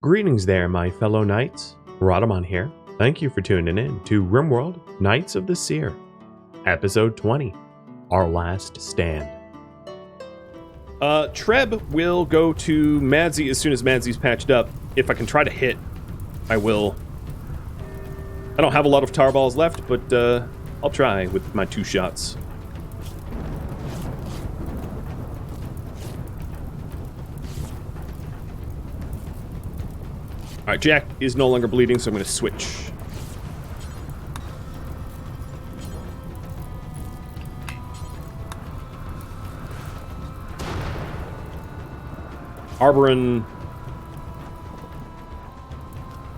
Greetings there, my fellow knights. Rhadamant here. Thank you for tuning in to RimWorld Knights of the Seer, Episode 20, Our Last Stand. Treb will go to Madzi as soon as Madzi's patched up. If I can try to hit, I will. I don't have a lot of tar balls left, but I'll try with my 2 shots. Alright, Jack is no longer bleeding, so I'm going to switch. Arborin,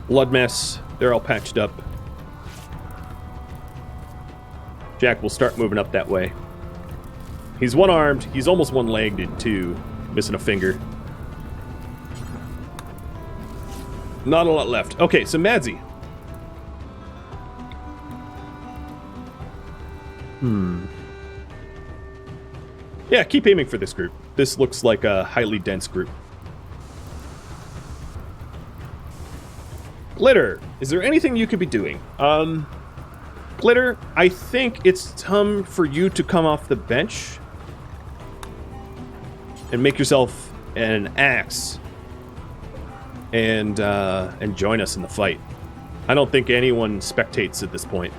Blood Mess, they're all patched up. Jack will start moving up that way. He's one-armed, he's almost one-legged too, missing a finger. Not a lot left. Okay, so Madzi. Yeah, keep aiming for this group. This looks like a highly dense group. Glitter, is there anything you could be doing? Glitter, I think it's time for you to come off the bench and make yourself an axe and join us in the fight. I don't think anyone spectates at this point.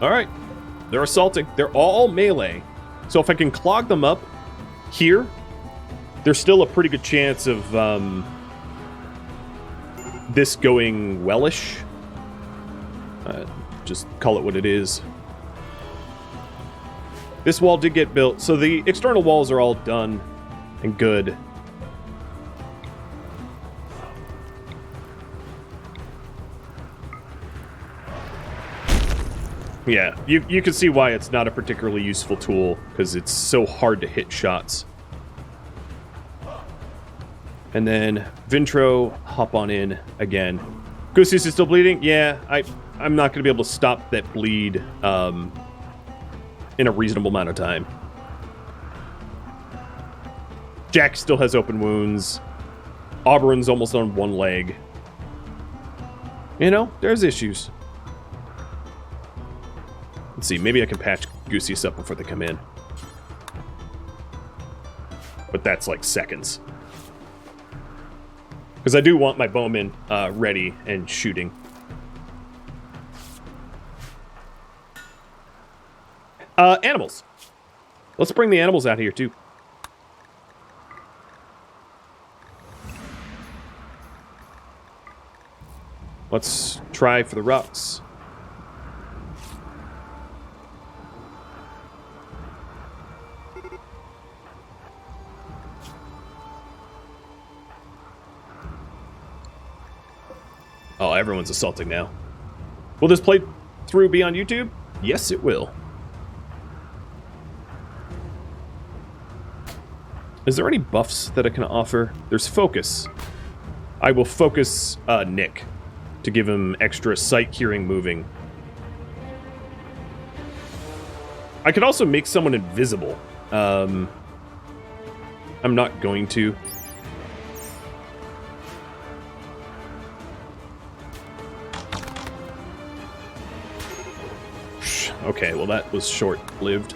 Alright, they're assaulting. They're all melee. So if I can clog them up here, there's still a pretty good chance of this going wellish. Just call it what it is. This wall did get built, so the external walls are all done and good. Yeah, you can see why it's not a particularly useful tool, because it's so hard to hit shots. And then Vintro, hop on in again. Gusius is still bleeding? Yeah, I'm not going to be able to stop that bleed in a reasonable amount of time. Jack still has open wounds. Auburn's almost on one leg. You know, there's issues. Let's see, maybe I can patch Gusius up before they come in. But that's like seconds. Because I do want my bowmen ready and shooting. Animals. Let's bring the animals out here, too. Let's try for the rocks. Oh, everyone's assaulting now. Will this playthrough be on YouTube? Yes, it will. Is there any buffs that I can offer? There's focus. I will focus Nick to give him extra sight, hearing, moving. I could also make someone invisible. I'm not going to. Okay, well that was short-lived.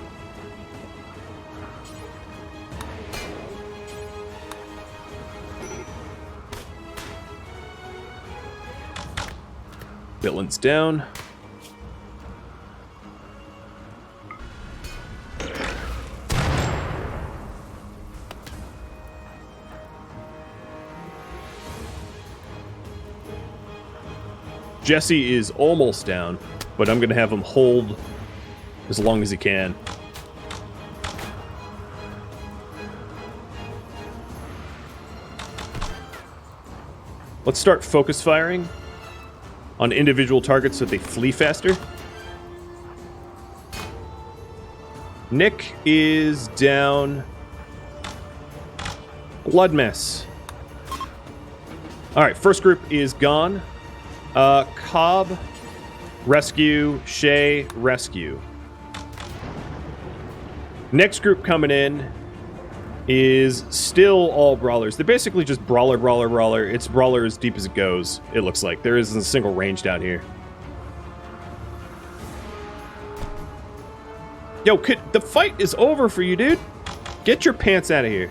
Villain's down. Jesse is almost down, but I'm going to have him hold as long as he can. Let's start focus firing on individual targets so they flee faster. Nick is down. Blood Mess. All right, first group is gone. Cobb, rescue. Shay, rescue. Next group coming in is still all brawlers. They're basically just brawler, brawler, brawler. It's brawler as deep as it goes, it looks like. There isn't a single range down here. Yo, the fight is over for you, dude. Get your pants out of here.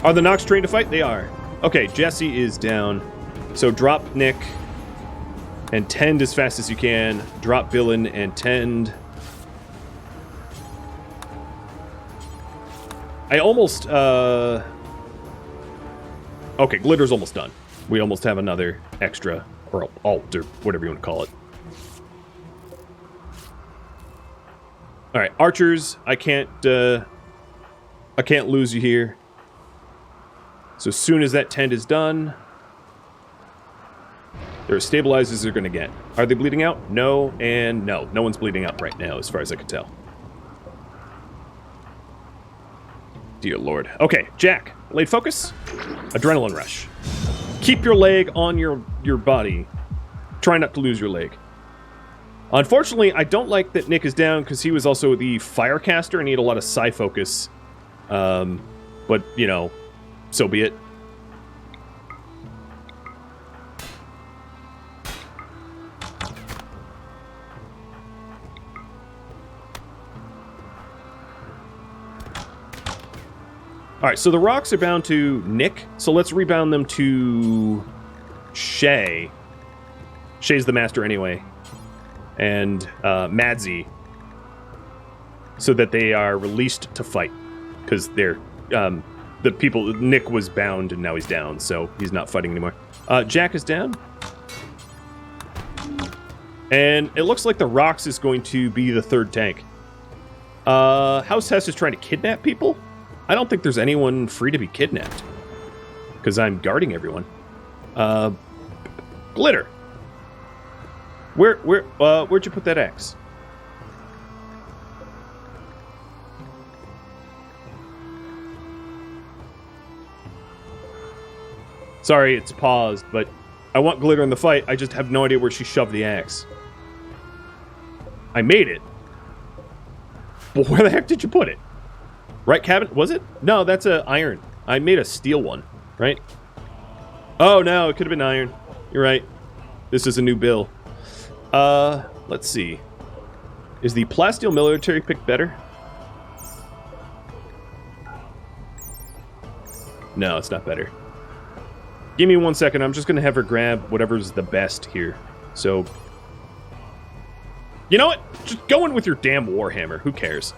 Are the Nox trained to fight? They are. Okay, Jesse is down. So drop Nick and tend as fast as you can. Drop Villain and tend. I almost, okay, Glitter's almost done. We almost have another extra, or alt, or whatever you want to call it. Alright, archers, I can't lose you here. So as soon as that tend is done, there are stabilizers they're going to get. Are they bleeding out? No, and no. No one's bleeding out right now, as far as I can tell. Dear Lord. Okay, Jack. Blade focus. Adrenaline rush. Keep your leg on your body. Try not to lose your leg. Unfortunately, I don't like that Nick is down because he was also the firecaster and he had a lot of psi focus. But, you know, so be it. Alright, so the rocks are bound to Nick, so let's rebound them to Shay. Shay's the master anyway. And Madzi. So that they are released to fight. Because they're, the people, Nick was bound and now he's down, so he's not fighting anymore. Jack is down. And it looks like the rocks is going to be the third tank. House Hesse is trying to kidnap people? I don't think there's anyone free to be kidnapped. Because I'm guarding everyone. Glitter. Where'd you put that axe? Sorry, it's paused, but I want Glitter in the fight. I just have no idea where she shoved the axe. I made it. But where the heck did you put it? Right cabinet? Was it? No, that's a iron. I made a steel one, right? Oh, no, it could have been iron. You're right. This is a new bill. Let's see. Is the plasteel military pick better? No, it's not better. Give me 1 second. I'm just going to have her grab whatever's the best here. So, you know what? Just go in with your damn Warhammer. Who cares?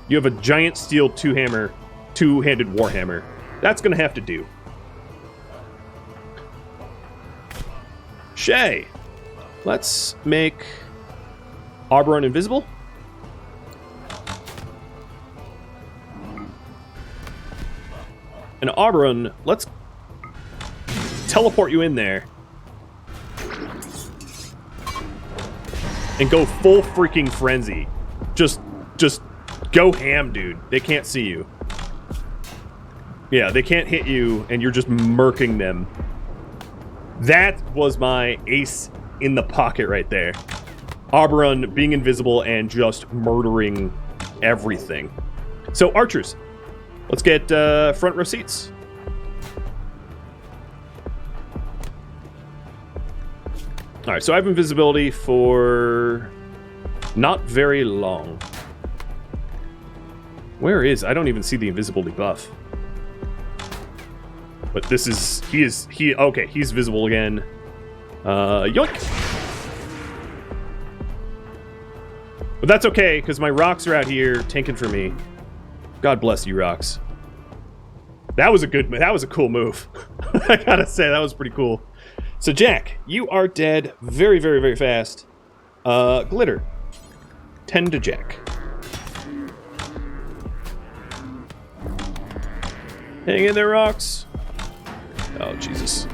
You have a giant steel two-handed Warhammer. That's going to have to do. Shay. Let's make Oberon invisible. And Oberon, let's teleport you in there. And go full freaking frenzy. Just go ham, dude. They can't see you. Yeah, they can't hit you, and you're just murking them. That was my ace in the pocket right there. Oberon being invisible and just murdering everything. So, archers. Let's get front row seats. Alright, so I have invisibility for not very long. Where is? I don't even see the invisibility buff. But this is... okay, he's visible again. Yoink! But that's okay, because my rocks are out here tanking for me. God bless you, rocks. That was a cool move. I gotta say, that was pretty cool. So, Jack, you are dead very, very, very fast. Glitter. 10 to Jack. Hang in there, rocks. Oh, Jesus.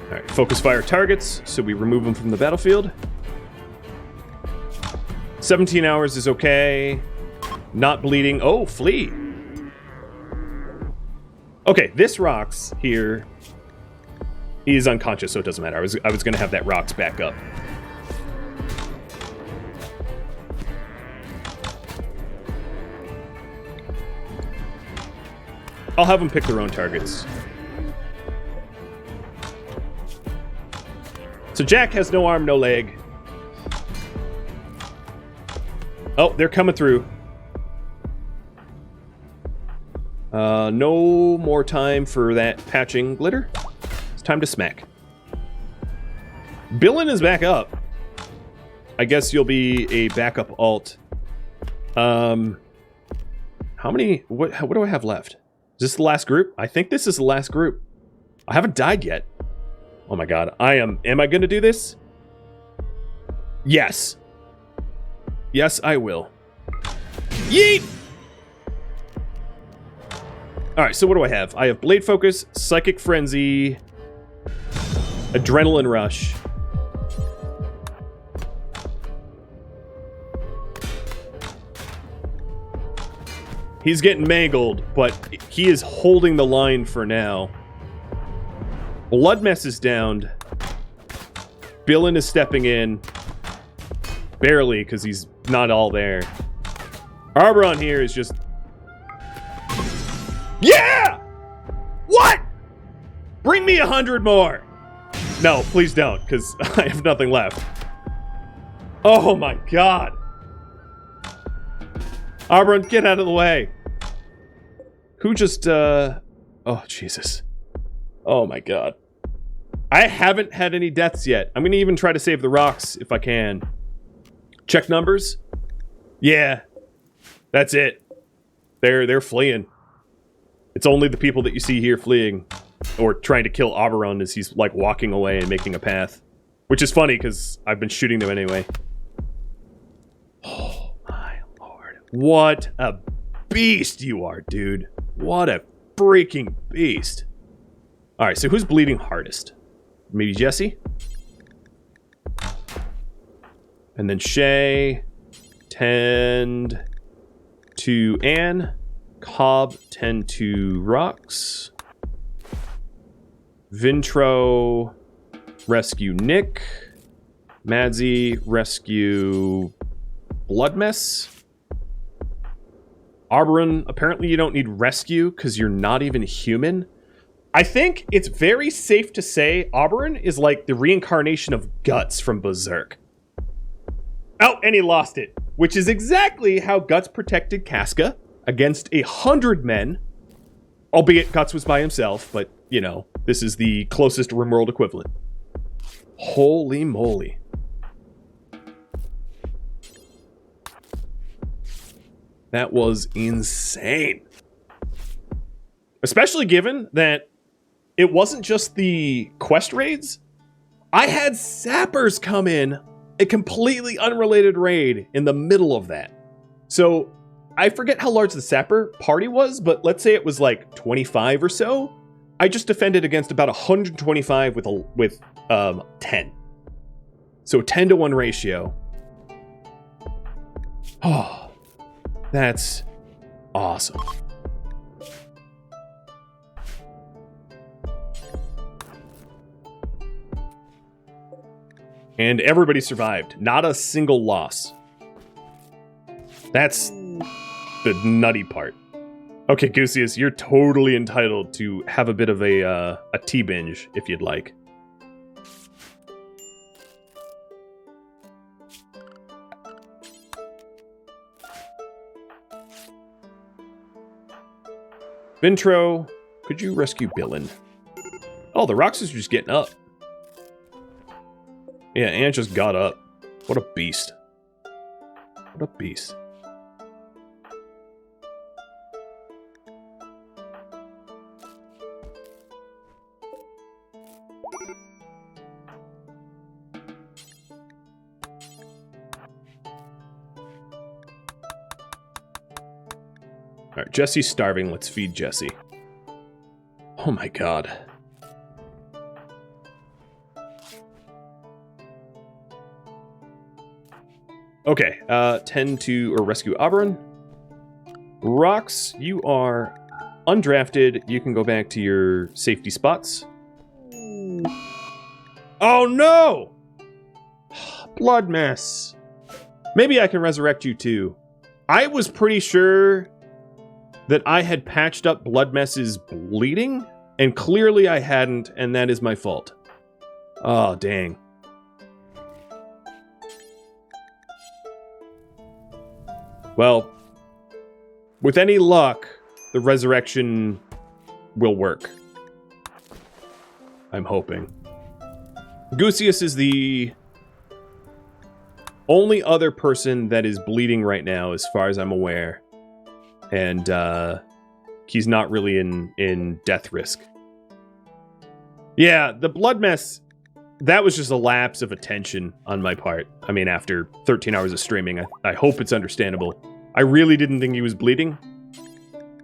Alright, Focus fire targets, so we remove them from the battlefield. 17 hours is okay. Not bleeding. Oh, flee. Okay, this Rox here is unconscious, so it doesn't matter. I was going to have that Rox back up. I'll have them pick their own targets. So Jack has no arm, no leg. Oh, they're coming through. No more time for that patching glitter. It's time to smack. Billin is back up. I guess you'll be a backup alt. How many? What do I have left? Is this the last group? I think this is the last group. I haven't died yet. Oh my god. Am I gonna do this? Yes. Yes, I will. Yeet! Alright, so what do I have? I have Blade Focus, Psychic Frenzy, Adrenaline Rush. He's getting mangled, but he is holding the line for now. Blood Mess is downed. Billin is stepping in. Barely, because he's not all there. Arboron here is just... Yeah! What? Bring me 100 more! No, please don't, because I have nothing left. Oh my god. Arboron, get out of the way. Who just, Oh, Jesus. Oh my god. I haven't had any deaths yet. I'm gonna even try to save the rocks if I can. Check numbers. Yeah. That's it. They're fleeing. It's only the people that you see here fleeing. Or trying to kill Arboron as he's, like, walking away and making a path. Which is funny, because I've been shooting them anyway. Oh, my lord. What a beast you are, dude. What a freaking beast. Alright, so who's bleeding hardest? Maybe Jesse? And then Shay. Tend to Anne. Cobb, tend to Rox. Vintro, rescue Nick. Madsy, rescue Bloodmess. Arboron, apparently you don't need rescue because you're not even human. I think it's very safe to say Arboron is like the reincarnation of Guts from Berserk. Oh, and he lost it, which is exactly how Guts protected Casca against 100 men, albeit Guts was by himself, but, you know, this is the closest RimWorld equivalent. Holy moly. That was insane. Especially given that it wasn't just the quest raids. I had sappers come in, a completely unrelated raid in the middle of that. So I forget how large the sapper party was, but let's say it was like 25 or so. I just defended against about 125 with 10. So 10 to 1 ratio. Oh, that's awesome. And everybody survived. Not a single loss. That's the nutty part. Okay, Goosius, you're totally entitled to have a bit of a tea binge, if you'd like. Vintro, could you rescue Billin? Oh, the Roxas are just getting up. Yeah, Anne just got up. What a beast. What a beast. Alright, Jesse's starving. Let's feed Jesse. Oh my god. Okay, tend to or rescue Oberon. Rocks, you are undrafted. You can go back to your safety spots. Oh no! Blood mess. Maybe I can resurrect you too. I was pretty sure that I had patched up Blood Mess's bleeding, and clearly I hadn't, and that is my fault. Oh, dang. Well, with any luck, the resurrection will work. I'm hoping. Gusius is the only other person that is bleeding right now, as far as I'm aware. And he's not really in death risk. Yeah, the blood mess, that was just a lapse of attention on my part. I mean, after 13 hours of streaming, I hope it's understandable. I really didn't think he was bleeding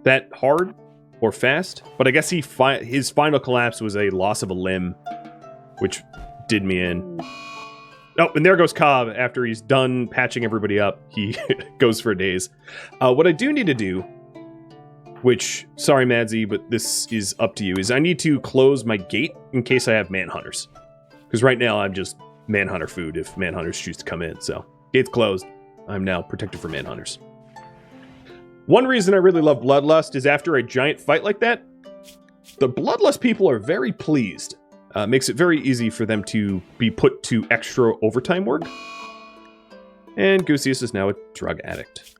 that hard or fast, but I guess his final collapse was a loss of a limb, which did me in. Oh, and there goes Cobb. After he's done patching everybody up, he goes for a daze. What I do need to do, which, sorry, Madsy, but this is up to you, is I need to close my gate in case I have manhunters. Because right now I'm just manhunter food if manhunters choose to come in. So, gate's closed. I'm now protected for manhunters. One reason I really love Bloodlust is after a giant fight like that, the Bloodlust people are very pleased. Makes it very easy for them to be put to extra overtime work. And Gusius is now a drug addict.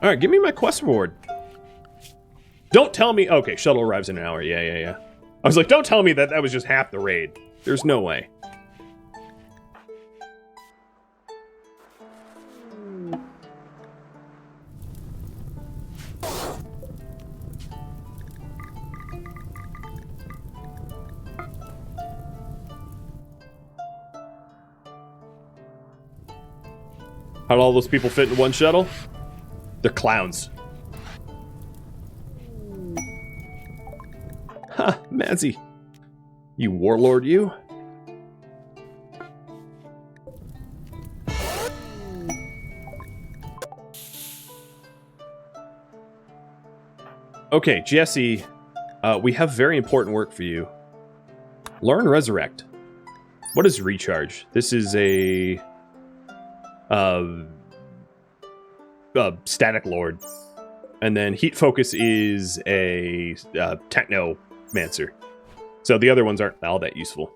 Alright, give me my quest reward. Don't tell me... Okay, shuttle arrives in an hour. Yeah. I was like, don't tell me that was just half the raid. There's no way. How'd all those people fit in one shuttle? They're clowns. Ha, Madsy. You warlord, you. Okay, Jesse, we have very important work for you. Learn Resurrect. What is Recharge? This is a Static Lord. And then Heat Focus is a Technomancer. So the other ones aren't all that useful.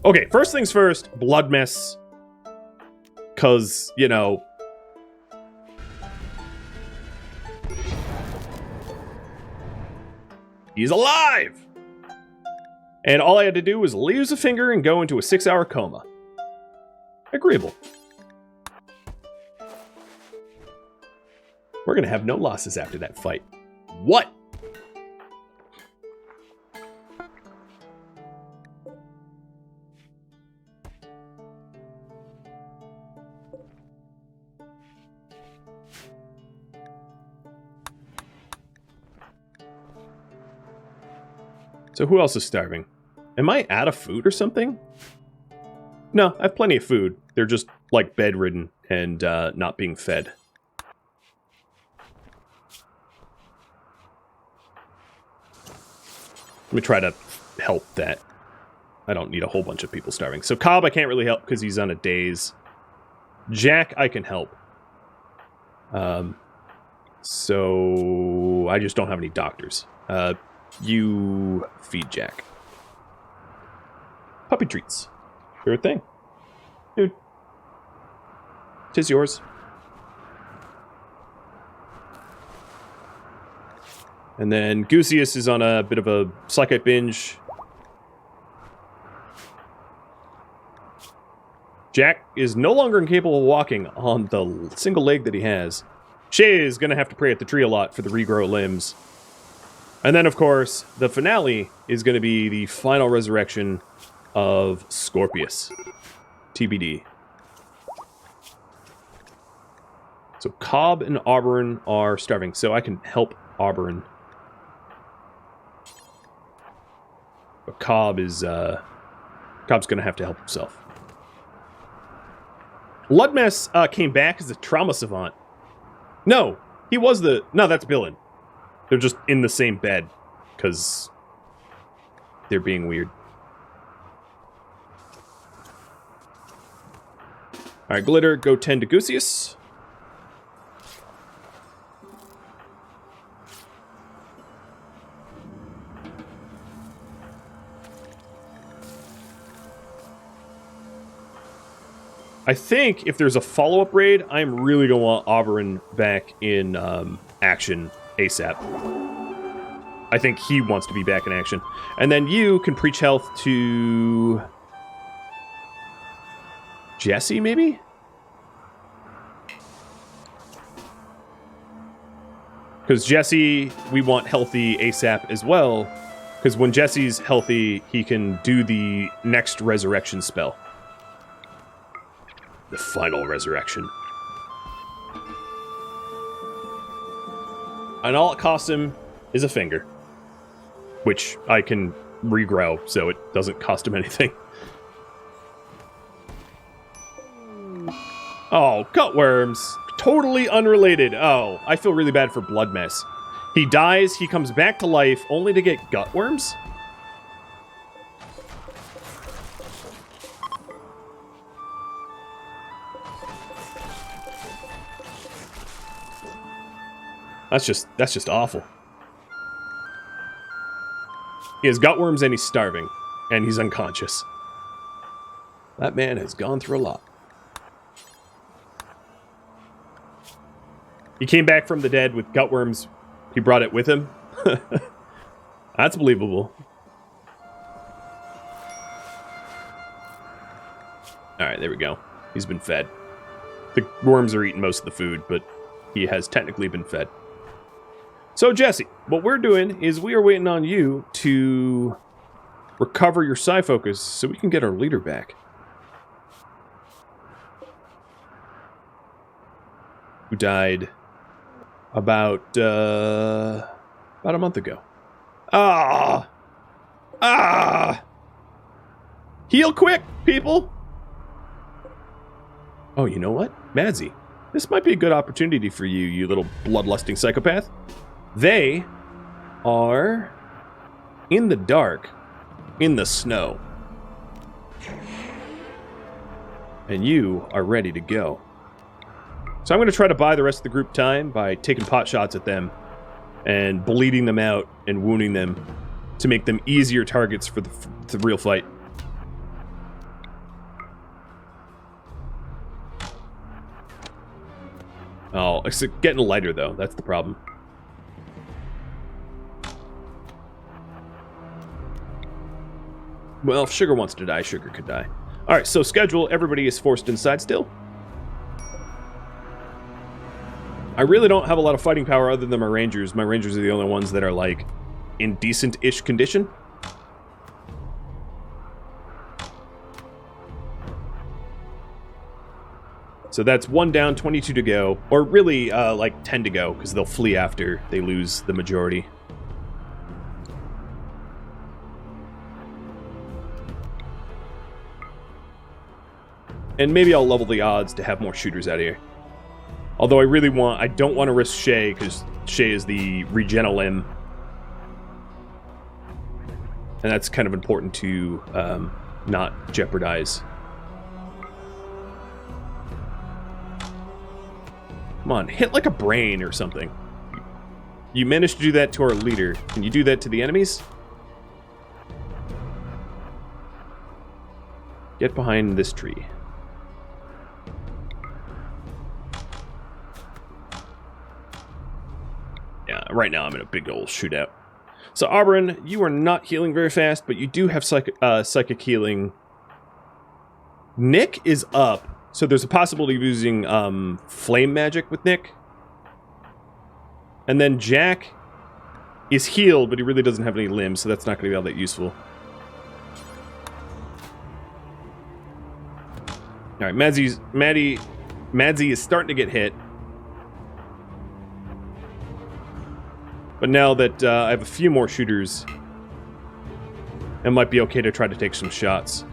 Okay, first things first, Blood Mess. Because, you know... he's alive! And all I had to do was lose a finger and go into a 6-hour coma. Agreeable. We're gonna have no losses after that fight. What? So who else is starving? Am I out of food or something? No, I have plenty of food. They're just, like, bedridden and not being fed. Let me try to help that. I don't need a whole bunch of people starving. So Cobb I can't really help because he's on a daze. Jack I can help. So I just don't have any doctors. You feed Jack. Puppy treats. Sure thing. Dude. 'Tis yours. And then Gusius is on a bit of a Psychite binge. Jack is no longer incapable of walking on the single leg that he has. Shay is going to have to pray at the tree a lot for the regrow limbs. And then, of course, the finale is going to be the final resurrection of Scorpius. TBD. So Cobb and Auburn are starving, so I can help Auburn. But Cobb's gonna have to help himself. Ludmess came back as a trauma savant. No, he was the... No, that's Billin. They're just in the same bed, because they're being weird. Alright, Glitter, go 10 to Gusius. I think if there's a follow-up raid, I'm really going to want Auburn back in action ASAP. I think he wants to be back in action. And then you can preach health to... Jesse, maybe? Because Jesse, we want healthy ASAP as well. Because when Jesse's healthy, he can do the next resurrection spell. The final resurrection. And all it costs him is a finger. Which I can regrow, so it doesn't cost him anything. Oh, cutworms. Totally unrelated. Oh, I feel really bad for Bloodmess. He dies, he comes back to life, only to get gutworms? That's just awful. He has gutworms and he's starving. And he's unconscious. That man has gone through a lot. He came back from the dead with gutworms. He brought it with him. That's believable. Alright, there we go. He's been fed. The worms are eating most of the food, but he has technically been fed. So, Jesse, what we're doing is we are waiting on you to recover your psi focus so we can get our leader back. Who died about a month ago. Heal quick, people! Oh, you know what? Madzi, this might be a good opportunity for you, you little bloodlusting psychopath. They are in the dark, in the snow. And you are ready to go. So I'm going to try to buy the rest of the group time by taking pot shots at them and bleeding them out and wounding them to make them easier targets for the real fight. Oh, it's getting lighter though. That's the problem. Well, if Sugar wants to die, Sugar could die. Alright, so schedule. Everybody is forced inside still. I really don't have a lot of fighting power other than my Rangers. My Rangers are the only ones that are, like, in decent-ish condition. So that's 1 down, 22 to go. Or really, like, 10 to go, because they'll flee after they lose the majority. And maybe I'll level the odds to have more shooters out here. Although I don't want to risk Shay, because Shay is the Regenelim. And that's kind of important to not jeopardize. Come on, hit like a brain or something. You managed to do that to our leader. Can you do that to the enemies? Get behind this tree. Yeah, right now I'm in a big old shootout. So Auburn, you are not healing very fast, but you do have psychic healing. Nick is up, so there's a possibility of using flame magic with Nick. And then Jack is healed, but he really doesn't have any limbs, so that's not going to be all that useful. All right, Madzi is starting to get hit. But now that I have a few more shooters, it might be okay to try to take some shots.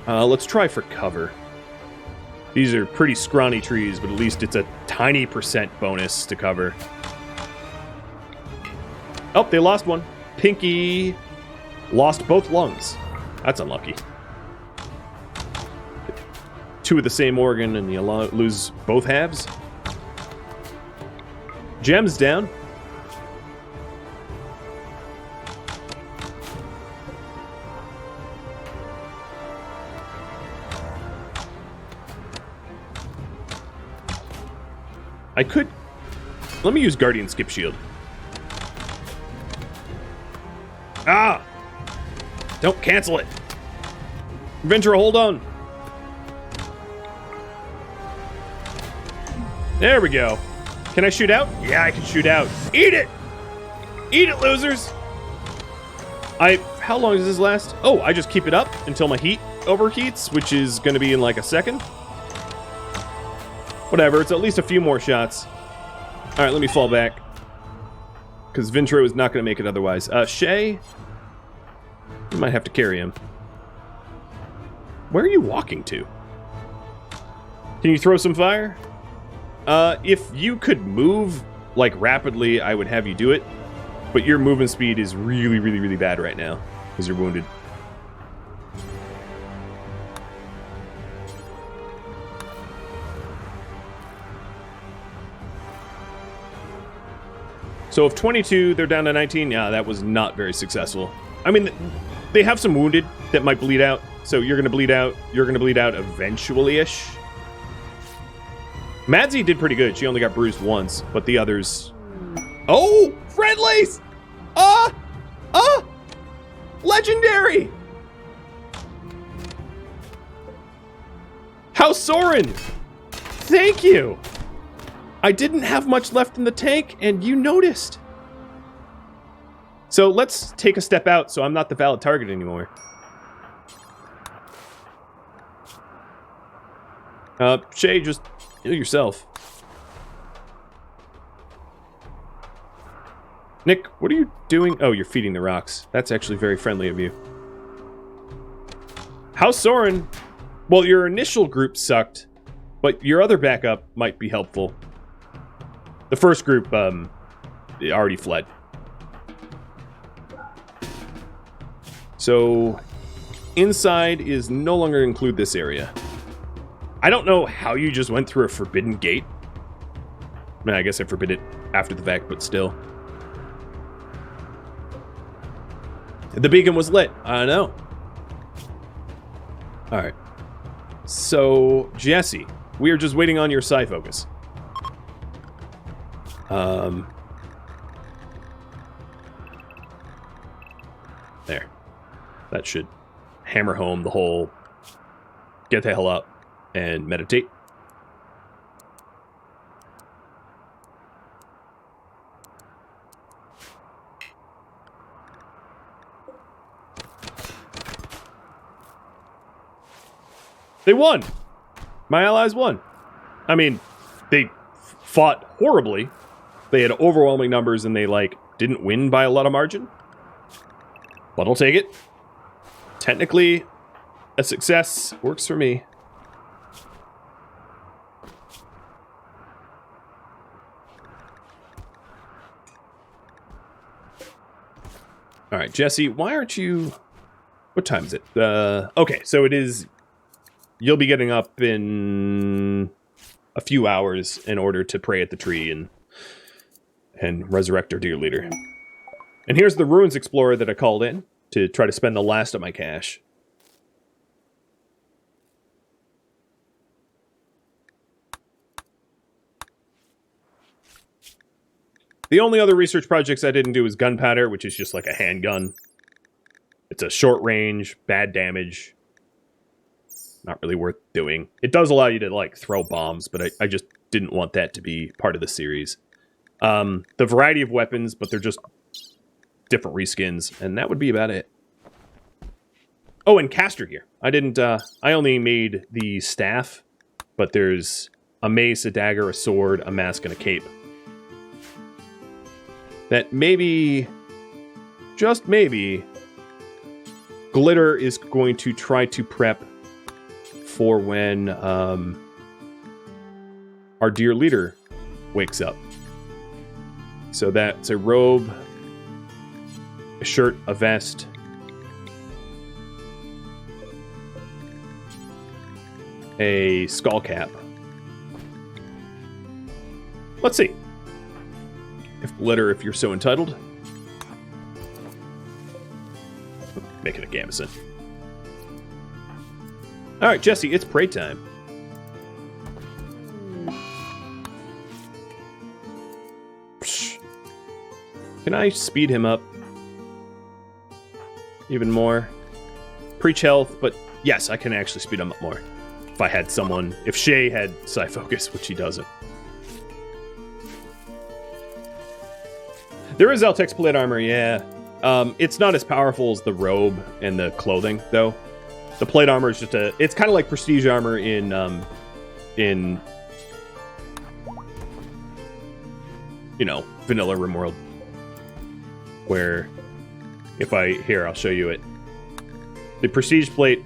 Let's try for cover. These are pretty scrawny trees, but at least it's a tiny % bonus to cover. Oh, they lost one. Pinky lost both lungs. That's unlucky. 2 of the same organ and you lose both halves. Gem's down. I could... Let me use Guardian Skip Shield. Ah! Don't cancel it. Ventura, hold on. There we go. Can I shoot out? Yeah, I can shoot out. Eat it! Eat it, losers! How long does this last? Oh, I just keep it up until my heat overheats, which is going to be in like a second. Whatever, it's at least a few more shots. Alright, let me fall back. Because Ventura is not going to make it otherwise. Shay? You might have to carry him. Where are you walking to? Can you throw some fire? If you could move, like, rapidly, I would have you do it. But your movement speed is really, really, really bad right now. Because you're wounded. So if 22, they're down to 19, yeah, that was not very successful. I mean, they have some wounded that might bleed out. So you're going to bleed out. You're going to bleed out eventually-ish. Madzi did pretty good. She only got bruised once, but the others... Oh! Friendlies! Legendary! House Soren! Thank you! I didn't have much left in the tank, and you noticed. So let's take a step out so I'm not the valid target anymore. Shay, just heal yourself. Nick, what are you doing? Oh, you're feeding the rocks. That's actually very friendly of you. House Soren. Well, your initial group sucked, but your other backup might be helpful. The first group, already fled. So, inside is no longer include this area. I don't know how you just went through a forbidden gate. I mean, I guess I forbid it after the fact, but still. The beacon was lit. I know. Alright. So, Jesse, we are just waiting on your psi focus. There. That should hammer home the whole get the hell up and meditate. They won! My allies won. I mean, they fought horribly. They had overwhelming numbers and they, like, didn't win by a lot of margin. But I'll take it. Technically, a success works for me. Alright, Jesse, why aren't you... What time is it? Okay, so it is... You'll be getting up in a few hours in order to pray at the tree and resurrect our dear leader. And here's the Ruins Explorer that I called in to try to spend the last of my cash. The only other research projects I didn't do is gunpowder, which is just like a handgun. It's a short range, bad damage. Not really worth doing. It does allow you to, like, throw bombs, but I just didn't want that to be part of the series. The variety of weapons, but they're just different reskins, and that would be about it. Oh, and caster gear. I didn't, I only made the staff But there's a mace, a dagger, a sword, a mask, and a cape. That maybe, just maybe, Glitter is going to try to prep for when our dear leader wakes up. So that's a robe, a shirt, a vest, a skull cap. Let's see. If Glitter, if you're so entitled. Make it a gambeson. Alright, Jesse, it's prey time. Psh. Can I speed him up even more? Preach health, but yes, I can actually speed him up more. If I had someone, if Shay had Psi Focus, which he doesn't. There is Eltex plate armor, yeah. It's not as powerful as the robe and the clothing, though. The plate armor is just it's kind of like prestige armor in you know, vanilla RimWorld. Where, I'll show you it. The prestige plate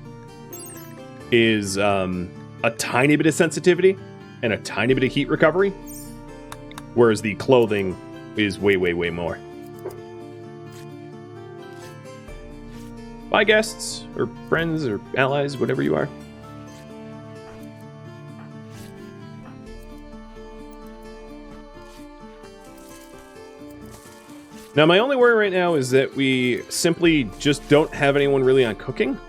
is a tiny bit of sensitivity and a tiny bit of heat recovery, whereas the clothing is way, way, way more. Bye, guests, or friends, or allies, whatever you are. Now, my only worry right now is that we simply just don't have anyone really on cooking,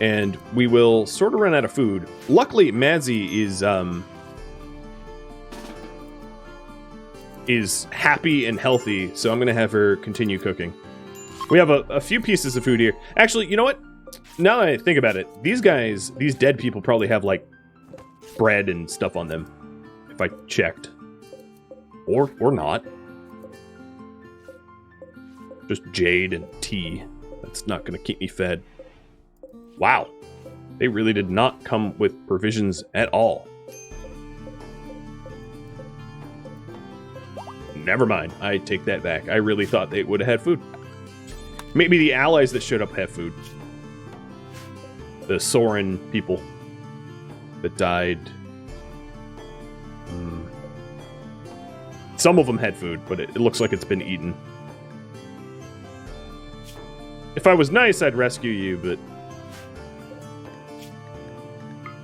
and we will sort of run out of food. Luckily, Madzi is happy and healthy, so I'm going to have her continue cooking. We have a few pieces of food here. Actually, you know what? Now that I think about it, these guys, these dead people probably have, like, bread and stuff on them, if I checked. Or not. Just jade and tea. That's not going to keep me fed. Wow. They really did not come with provisions at all. Never mind. I take that back. I really thought they would have had food. Maybe the allies that showed up have food. The Soren people that died. Some of them had food, but it looks like it's been eaten. If I was nice, I'd rescue you, but...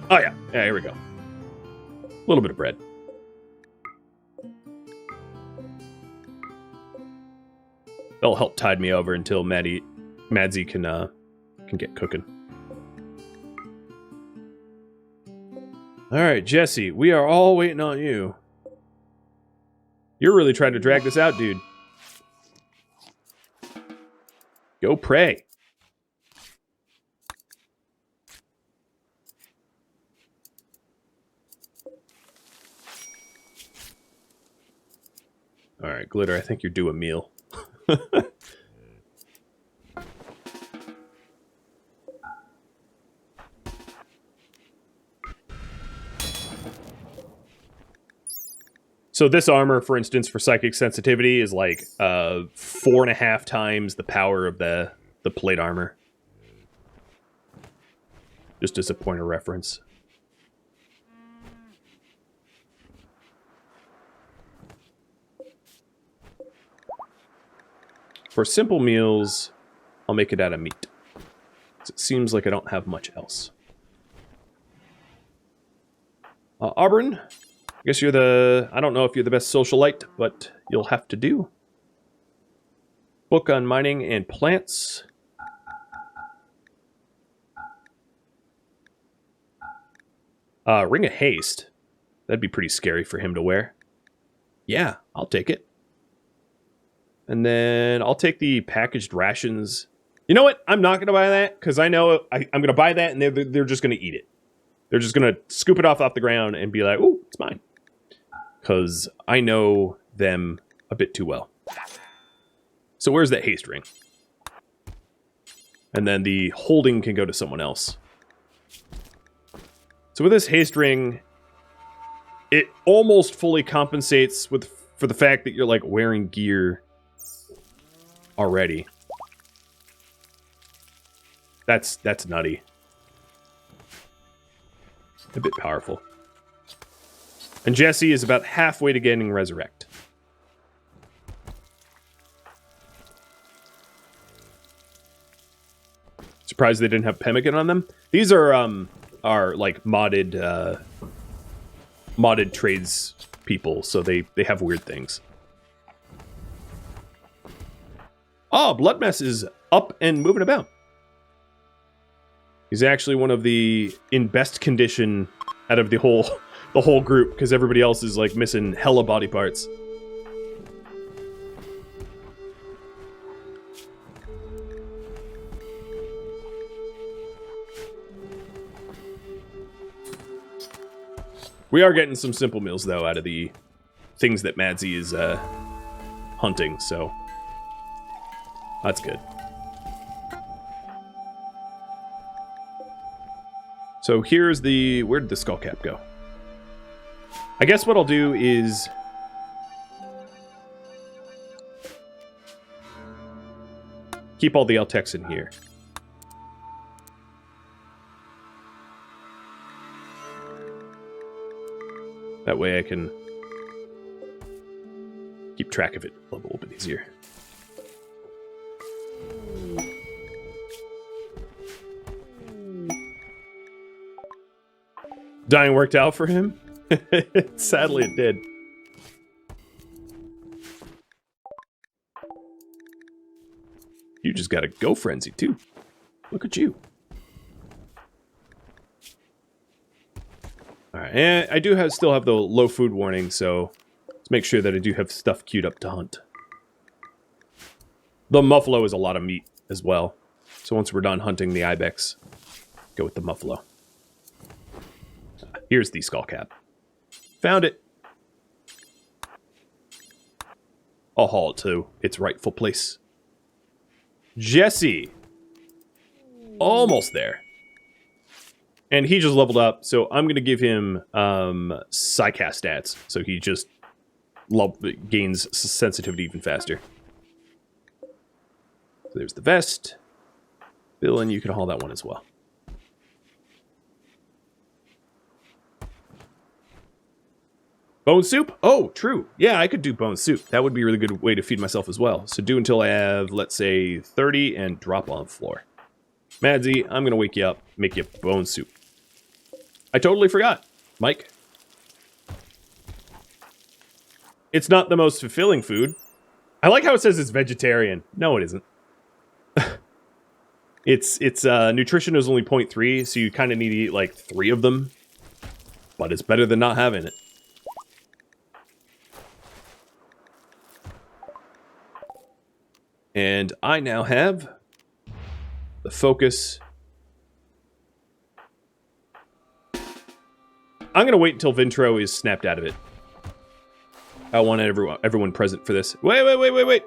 Oh, yeah. Yeah, here we go. A little bit of bread. That'll help tide me over until Madzi can get cooking. Alright, Jesse, we are all waiting on you. You're really trying to drag this out, dude. Go pray. Alright, Glitter, I think you're due a meal. So this armor, for instance, for psychic sensitivity is like 4.5 times the power of the plate armor. Just as a point of reference. For simple meals, I'll make it out of meat. It seems like I don't have much else. Auburn, I guess you're I don't know if you're the best socialite, but you'll have to do. Book on mining and plants. Ring of Haste. That'd be pretty scary for him to wear. Yeah, I'll take it. And then I'll take the packaged rations. You know what? I'm not going to buy that because I know I'm going to buy that and they're just going to eat it. They're just going to scoop it off the ground and be like, "Ooh, it's mine." Because I know them a bit too well. So where's that haste ring? And then the holding can go to someone else. So with this haste ring, it almost fully compensates for the fact that you're like wearing gear already. That's nutty. A bit powerful. And Jesse is about halfway to getting resurrect. Surprised they didn't have pemmican on them. These are like modded trades people, so they have weird things. Oh, Bloodmess is up and moving about. He's actually one of the in best condition out of the whole group, because everybody else is like missing hella body parts. We are getting some simple meals, though, out of the things that Madsy is hunting, so that's good. So here's the... Where did the skull cap go? I guess what I'll do is... keep all the L-Techs in here. That way I can keep track of it a little bit easier. Dying worked out for him? Sadly, it did. You just got a go frenzy, too. Look at you. Alright, and I do still have the low food warning, so let's make sure that I do have stuff queued up to hunt. The muffalo is a lot of meat as well. So once we're done hunting the ibex, go with the muffalo. Here's the skull cap. Found it. I'll haul it to its rightful place. Jesse. Almost there. And he just leveled up, so I'm going to give him Psycast stats. So he just gains sensitivity even faster. So there's the vest. Bill, and you can haul that one as well. Bone soup? Oh, true. Yeah, I could do bone soup. That would be a really good way to feed myself as well. So do until I have, let's say, 30 and drop on the floor. Madsy, I'm going to wake you up, make you bone soup. I totally forgot, Mike. It's not the most fulfilling food. I like how it says it's vegetarian. No, it isn't. Its nutrition is only 0.3, so you kind of need to eat like 3 of them. But it's better than not having it. And I now have the focus. I'm going to wait until Vintro is snapped out of it. I want everyone present for this. Wait.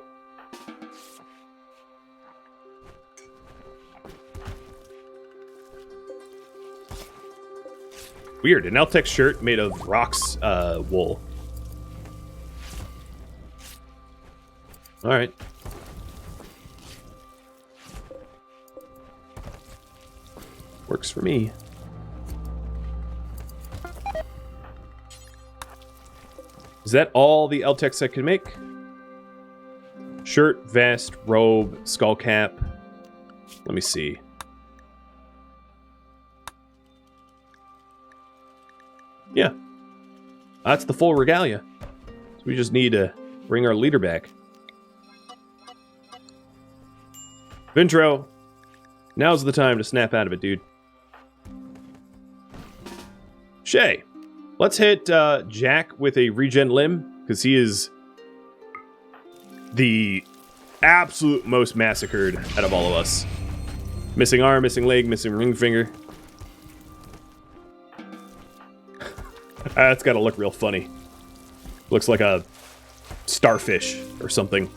Weird, an Eltec shirt made of Rock's wool. Alright. Works for me. Is that all the Eltecs I can make? Shirt, vest, robe, skull cap. Let me see. Yeah. That's the full regalia. So we just need to bring our leader back. Vintro, now's the time to snap out of it, dude. Shay, let's hit Jack with a regen limb, because he is the absolute most massacred out of all of us. Missing arm, missing leg, missing ring finger. That's gotta look real funny. Looks like a starfish or something.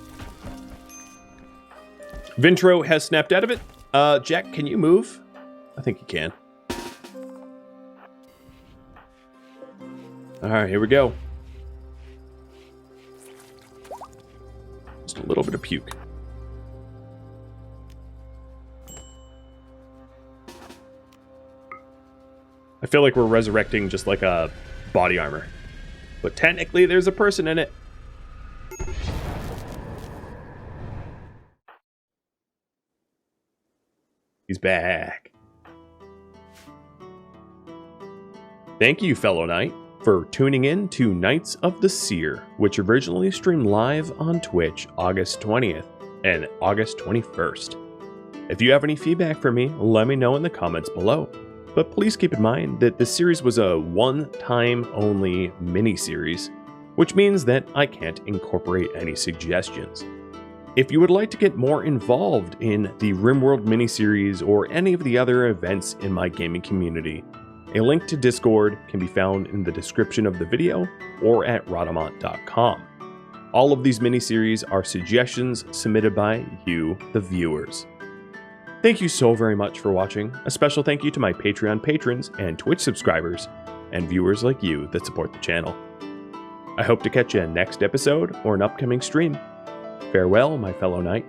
Vintro has snapped out of it. Jack, can you move? I think you can. Alright, here we go. Just a little bit of puke. I feel like we're resurrecting just like a body armor. But technically there's a person in it. He's back. Thank you, fellow knight, for tuning in to Knights of the Seer, which originally streamed live on Twitch August 20th and August 21st. If you have any feedback for me, let me know in the comments below. But please keep in mind that this series was a one-time only mini-series, which means that I can't incorporate any suggestions. If you would like to get more involved in the RimWorld mini-series or any of the other events in my gaming community, a link to Discord can be found in the description of the video or at Rhadamant.com. All of these mini-series are suggestions submitted by you, the viewers. Thank you so very much for watching. A special thank you to my Patreon patrons and Twitch subscribers and viewers like you that support the channel. I hope to catch you in next episode or an upcoming stream. Farewell, my fellow knight.